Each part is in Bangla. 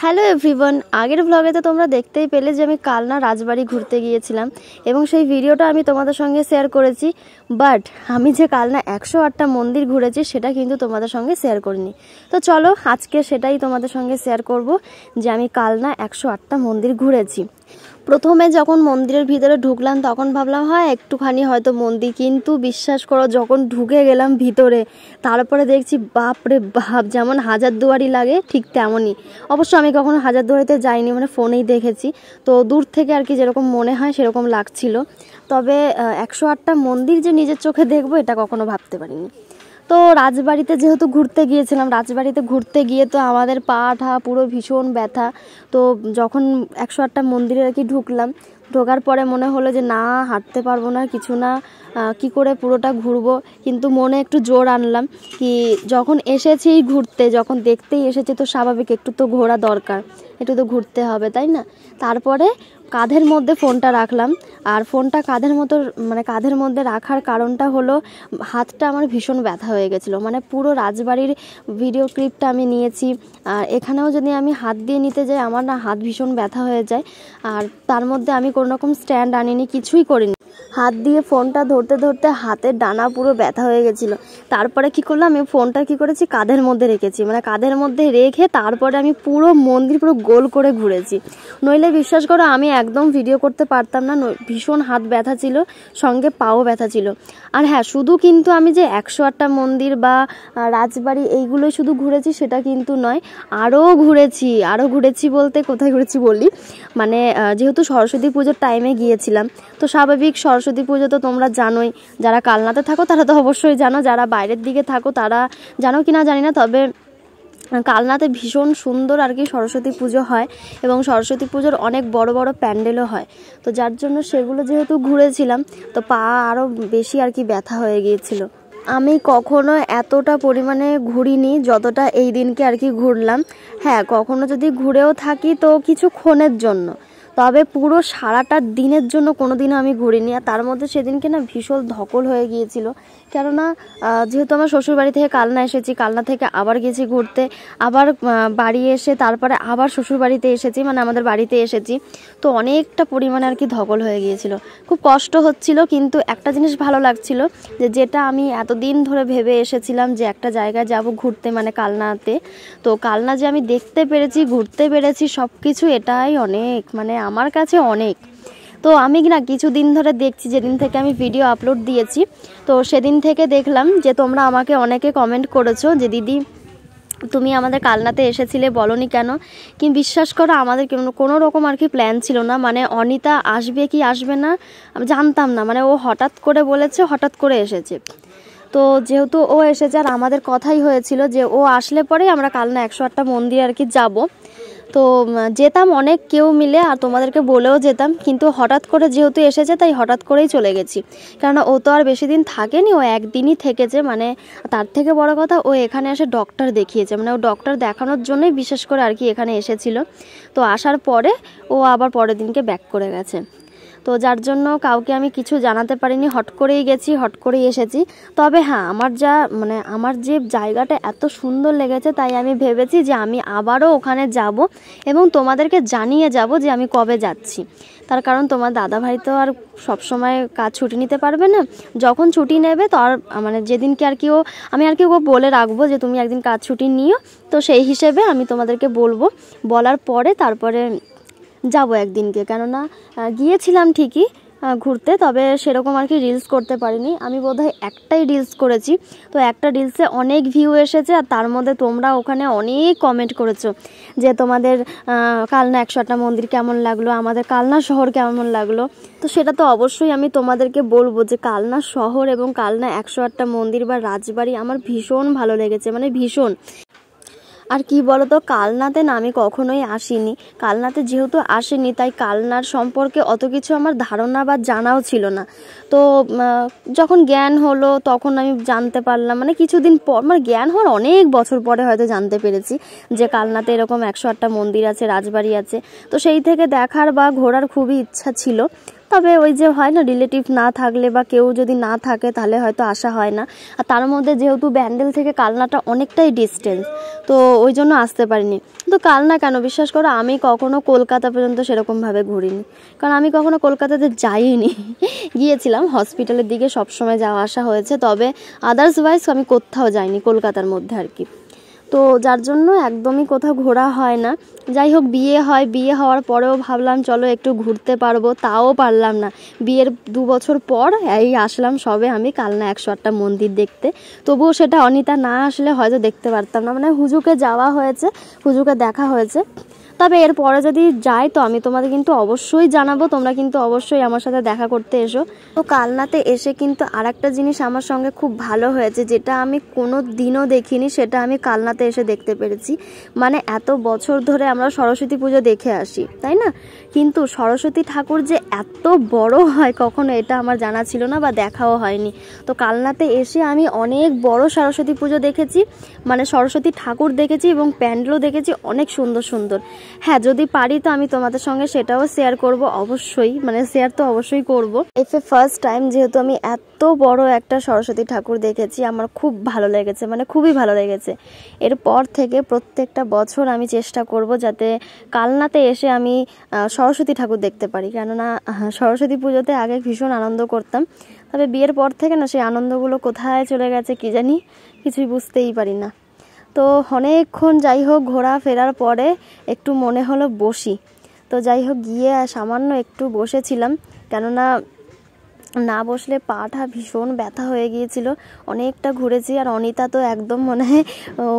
হ্যালো এভরিওয়ান, আগের ব্লগেতে তোমরা দেখতেই পেলে যে আমি কালনা রাজবাড়ি ঘুরতে গিয়েছিলাম এবং সেই ভিডিওটা আমি তোমাদের সঙ্গে শেয়ার করেছি। বাট আমি যে কালনা 108টা মন্দির ঘুরেছি সেটা কিন্তু তোমাদের সঙ্গে শেয়ার করিনি। তো চলো আজকে সেটাই তোমাদের সঙ্গে শেয়ার করব যে আমি কালনা 108টা মন্দির ঘুরেছি। প্রথমে যখন মন্দিরের ভিতরে ঢুকলাম তখন ভাবলাম হয় একটুখানি হয়তো মন্দির, কিন্তু বিশ্বাস করো যখন ঢুকে গেলাম ভিতরে তারপরে দেখছি বাপরে বাপ, যেমন হাজারদুয়ারি লাগে ঠিক তেমনই। অবশ্য আমি কখনো হাজারদুয়ারিতে যাইনি, মানে ফোনেই দেখেছি, তো দূর থেকে আর কি যেরকম মনে হয় সেরকম লাগছিল। তবে 108টা মন্দির যে নিজের চোখে দেখবো এটা কখনো ভাবতে পারিনি। তো রাজবাড়িতে যেহেতু ঘুরতে গিয়েছিলাম, রাজবাড়িতে ঘুরতে গিয়ে তো আমাদের পা ঠা পুরো ভীষণ ব্যথা। তো যখন 108টা মন্দিরে আর কি ঢোকার পরে মনে হলো যে না, হাঁটতে পারবো না, কিছু না, কি করে পুরোটা ঘুরবো। কিন্তু মনে একটু জোর আনলাম কি যখন এসেছি ঘুরতে, যখন দেখতেই এসেছি তো স্বাভাবিক একটু তো ঘোরা দরকার, একটু তো ঘুরতে হবে, তাই না। তারপরে কাঁধের মধ্যে ফোনটা রাখলাম, আর ফোনটা কাঁধের মধ্যে রাখার কারণটা হলো হাতটা আমার ভীষণ ব্যথা হয়ে গেছিলো। মানে পুরো রাজবাড়ির ভিডিও ক্লিপটা আমি নিয়েছি, আর এখানেও যদি আমি হাত দিয়ে নিতে যাই আমার না হাত ভীষণ ব্যথা হয়ে যায়। আর তার মধ্যে আমি কোনো রকম স্ট্যান্ড আনিনি, কিছুই করিনি, হাত দিয়ে ফোনটা ধরতে ধরতে হাতের ডানা পুরো ব্যথা হয়ে গেছিলো। তারপরে কি করলাম, আমি ফোনটা কি করেছি কাঁধের মধ্যে রেখেছি, মানে কাঁধের মধ্যে রেখে তারপরে আমি পুরো মন্দির পুরো গোল করে ঘুরেছি। নইলে বিশ্বাস করো আমি একদম ভিডিও করতে পারতাম না, ভীষণ হাত ব্যথা ছিল, সঙ্গে পাও ব্যথা ছিল। আর হ্যাঁ, শুধু কিন্তু আমি যে 108টা মন্দির বা রাজবাড়ি এইগুলোই শুধু ঘুরেছি সেটা কিন্তু নয়, আরও ঘুরেছি বলতে কোথায় ঘুরেছি বলি। মানে যেহেতু সরস্বতী পুজোর টাইমে গিয়েছিলাম, তো স্বাভাবিক সরস্বতী পুজো তো তোমরা জানোই, যারা কালনাতে থাকো তারা তো অবশ্যই জানো, যারা বাইরের দিকে থাকো তারা জানো কি না জানি না, তবে কালনাতে ভীষণ সুন্দর আর কি সরস্বতী পুজো হয় এবং সরস্বতী পুজোর অনেক বড় বড় প্যান্ডেলও হয়। তো যার জন্য সেগুলো যেহেতু ঘুরেছিলাম তো পা আরও বেশি আর কি ব্যথা হয়ে গিয়েছিল। আমি কখনো এতটা পরিমাণে ঘুরিনি যতটা এই দিনকে আর কি ঘুরলাম। হ্যাঁ, কখনো যদি ঘুরেও থাকি তো কিছুক্ষণের জন্য, তবে পুরো সারাটা দিনের জন্য কোনোদিনও আমি ঘুরিনি। আর তার মধ্যে সেদিনকে না ভীষণ ধকল হয়ে গিয়েছিল, কেননা যেহেতু আমার শ্বশুরবাড়ি থেকে কালনা এসেছি, কালনা থেকে আবার গেছি ঘুরতে, আবার বাড়ি এসে তারপরে আবার শ্বশুরবাড়িতে এসেছি, মানে আমাদের বাড়িতে এসেছি, তো অনেকটা পরিমাণে আর কি ধকল হয়ে গিয়েছিল, খুব কষ্ট হচ্ছিল। কিন্তু একটা জিনিস ভালো লাগছিল যেটা আমি এতদিন ধরে ভেবে এসেছিলাম যে একটা জায়গায় যাব ঘুরতে, মানে কালনাতে, তো কালনা যে আমি দেখতে পেরেছি, ঘুরতে পেরেছি, সব কিছু এটাই অনেক, মানে আমার কাছে অনেক। তো আমি না কিছুদিন ধরে দেখছি, যেদিন থেকে আমি ভিডিও আপলোড দিয়েছি তো সেদিন থেকে দেখলাম যে তোমরা আমাকে অনেকে কমেন্ট করেছো যে দিদি তুমি আমাদের কালনাতে এসেছিলে বলনি কেন। কি বিশ্বাস করো আমাদের কোনো রকম আর কি প্ল্যান ছিল না, মানে অনিতা আসবে কি আসবে না আমি জানতাম না, মানে ও হঠাৎ করে বলেছে, হঠাৎ করে এসেছে। তো যেহেতু ও এসেছে আর আমাদের কথাই হয়েছিল যে ও আসলে পরেই আমরা কালনা 108টা মন্দির আর কি যাব, তো যেতাম অনেক কেউ মিলে আর তোমাদেরকে বলেও যেতাম, কিন্তু হঠাৎ করে যেহেতু এসেছে তাই হঠাৎ করেই চলে গেছি, কেননা ও তো আর বেশি দিন থাকেনি, ও একদিনই থেকেছে। মানে তার থেকে বড় কথা ও এখানে এসে ডক্টর দেখিয়েছে, মানে ও ডক্টর দেখানোর জন্যই বিশেষ করে আর কি এখানে এসেছিল। তো আসার পরে ও আবার পরের দিনকে ব্যাক করে গেছে, তো যার জন্য কাউকে আমি কিছু জানাতে পারিনি, হট করেই গেছি, হট করেই এসেছি। তবে হ্যাঁ, আমার যে জায়গাটা এত সুন্দর লেগেছে তাই আমি ভেবেছি যে আমি আবারও ওখানে যাব এবং তোমাদেরকে জানিয়ে যাব যে আমি কবে যাচ্ছি। তার কারণ তোমার দাদাভাই তো আর সবসময় কাজ ছুটি নিতে পারবে না, যখন ছুটি নেবে তো আর মানে যেদিনকে আর কি আমি আর কি ওকে বলে রাখবো যে তুমি একদিন কাজ ছুটি নিও, তো সেই হিসেবে আমি তোমাদেরকে বলবো, বলার পরে তারপরে যাব একদিনকে। কেননা গিয়েছিলাম ঠিকই ঘুরতে, তবে সেরকম আর কি রিলস করতে পারিনি, আমি বোধহয় একটাই রিলস করেছি। তো একটা রিলসে অনেক ভিউ এসেছে আর তার মধ্যে তোমরা ওখানে অনেক কমেন্ট করেছো যে তোমাদের কালনা 108টা মন্দির কেমন লাগলো, আমাদের কালনা শহর কেমন লাগলো। তো সেটা তো অবশ্যই আমি তোমাদেরকে বলবো যে কালনা শহর এবং কালনা 108টা মন্দির বা রাজবাড়ি আমার ভীষণ ভালো লেগেছে, মানে ভীষণ। আর কি বলতো, কালনাতে না আমি কখনোই আসিনি, কালনাতে যেহেতু আসিনি তাই কালনার সম্পর্কে অত কিছু আমার ধারণা বা জানাও ছিল না। তো যখন জ্ঞান হলো তখন আমি জানতে পারলাম, মানে কিছুদিন পর, মানে জ্ঞান হওয়ার অনেক বছর পরে হয়তো জানতে পেরেছি যে কালনাতে এরকম 108টা মন্দির আছে, রাজবাড়ি আছে। তো সেই থেকে দেখার বা ঘোরার খুবই ইচ্ছা ছিল। তবে ওই যে হয় না, রিলেটিভ না থাকলে বা কেউ যদি না থাকে তাহলে হয়তো আসা হয় না। আর তার মধ্যে যেহেতু ব্যান্ডেল থেকে কালনাটা অনেকটাই ডিস্টেন্স, তো ওই জন্য আসতে পারিনি। তো কালনা কেন, বিশ্বাস করো আমি কখনো কলকাতা পর্যন্ত সেরকমভাবে ঘুরিনি, কারণ আমি কখনো কলকাতাতে যাইনি। গিয়েছিলাম হসপিটালের দিকে সবসময় যাওয়া আসা হয়েছে, তবে আদার্সওয়াইজ আমি কোথাও যাইনি কলকাতার মধ্যে আর কি। তো যার জন্য একদমই কোথাও ঘোরা হয় না। যাই হোক, বিয়ে হয়, বিয়ে হওয়ার পরেও ভাবলাম চলো একটু ঘুরতে পারবো, তাও পারলাম না। বিয়ের 2 বছর পর এই আসলাম সবে আমি কালনা 108টা মন্দির দেখতে। তবুও সেটা অনিতা না আসলে হয়তো দেখতে পারতাম না, মানে হুজুকে যাওয়া হয়েছে, হুজুকে দেখা হয়েছে। তবে এরপরে যদি যাই তো আমি তোমাদের কিন্তু অবশ্যই জানাবো, তোমরা কিন্তু অবশ্যই আমার সাথে দেখা করতে এসো। তো কালনাতে এসে কিন্তু আরেকটা জিনিস আমার সঙ্গে খুব ভালো হয়েছে, যেটা আমি কোনো দিনও দেখিনি, সেটা আমি কালনাতে এসে দেখতে পেরেছি। মানে এত বছর ধরে আমরা সরস্বতী পুজো দেখে আসি, তাই না? কিন্তু সরস্বতী ঠাকুর যে এত বড় হয় কখনো এটা আমার জানা ছিল না বা দেখাও হয়নি। তো কালনাতে এসে আমি অনেক বড় সরস্বতী পুজো দেখেছি, মানে সরস্বতী ঠাকুর দেখেছি এবং প্যান্ডেলও দেখেছি অনেক সুন্দর সুন্দর। হ্যাঁ, যদি পারি তো আমি তোমাদের সঙ্গে সেটাও শেয়ার করব অবশ্যই, মানে শেয়ার তো অবশ্যই করব। ফার্স্ট টাইম যেহেতু আমি এত বড় একটা সরস্বতী ঠাকুর দেখেছি, আমার খুব ভালো লেগেছে, মানে খুবই ভালো লেগেছে। এরপর থেকে প্রত্যেকটা বছর আমি চেষ্টা করব যাতে কালনাতে এসে আমি সরস্বতী ঠাকুর দেখতে পারি, কেননা সরস্বতী পুজোতে আগে ভীষণ আনন্দ করতাম, তবে বিয়ের পর থেকে না সেই আনন্দগুলো কোথায় চলে গেছে কি জানি, কিছুই বুঝতেই পারি না। তো অনেকক্ষণ যাই হোক ঘোরা ফেরার পরে একটু মনে হলো বসি, তো যাই হোক গিয়ে সামান্য একটু বসেছিলাম, কেননা না বসলে পাটা ভীষণ ব্যথা হয়ে গিয়েছিল। অনেকটা ঘুরেছি, আর অনিতা তো একদম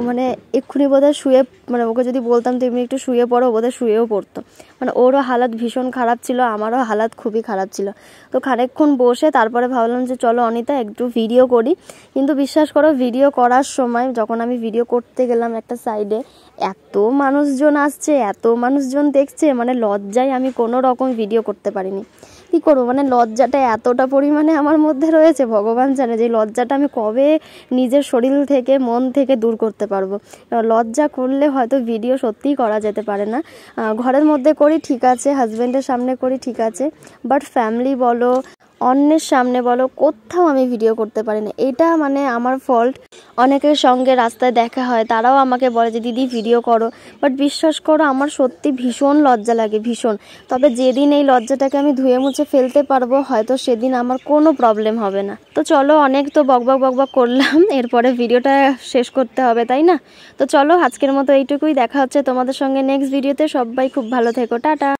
মানে এক্ষুনি বোধহয় শুয়ে, মানে ওকে যদি বলতাম তুমি একটু শুয়ে পড়ো, বোধহয় শুয়েও পড়তো। মানে ওরও হালাত ভীষণ খারাপ ছিল, আমারও হালাত খুবই খারাপ ছিল। তো খানিকক্ষণ বসে তারপরে ভাবলাম যে চলো অনিতা একটু ভিডিও করি। কিন্তু বিশ্বাস করো, ভিডিও করার সময় যখন আমি ভিডিও করতে গেলাম একটা সাইডে, এত মানুষজন আসছে, এত মানুষজন দেখছে, মানে লজ্জায় আমি কোনো রকম ভিডিও করতে পারিনি। কী করবো, মানে লজ্জাটা এতটা পরিমাণে আমার মধ্যে রয়েছে, ভগবান জানে যে লজ্জাটা আমি কবে নিজের শরীর থেকে মন থেকে দূর করতে পারবো। লজ্জা করলে হয়তো ভিডিও সত্যিই করা যেতে পারে না। ঘরের মধ্যে করি ঠিক আছে, হাজব্যান্ডের সামনে করি ঠিক আছে, বাট ফ্যামিলি বলো, অন্যের সামনে বলো, কোথাও আমি ভিডিও করতে পারি না। এটা মানে আমার ফল্ট। অনেকের সঙ্গে রাস্তায় দেখা হয়, তারাও আমাকে বলে যে দিদি ভিডিও করো, বাট বিশ্বাস করো আমার সত্যি ভীষণ লজ্জা লাগে, ভীষণ। তবে যেদিন এই লজ্জাটাকে আমি ধুয়ে মুছে ফেলতে পারবো, হয়তো সেদিন আমার কোনো প্রবলেম হবে না। তো চলো, অনেক তো বকবক করলাম, এরপরে ভিডিওটা শেষ করতে হবে, তাই না? তো চলো আজকের মতো এইটুকুই, দেখা হচ্ছে তোমাদের সঙ্গে নেক্সট ভিডিওতে। সবাই খুব ভালো থেকো, টাটা।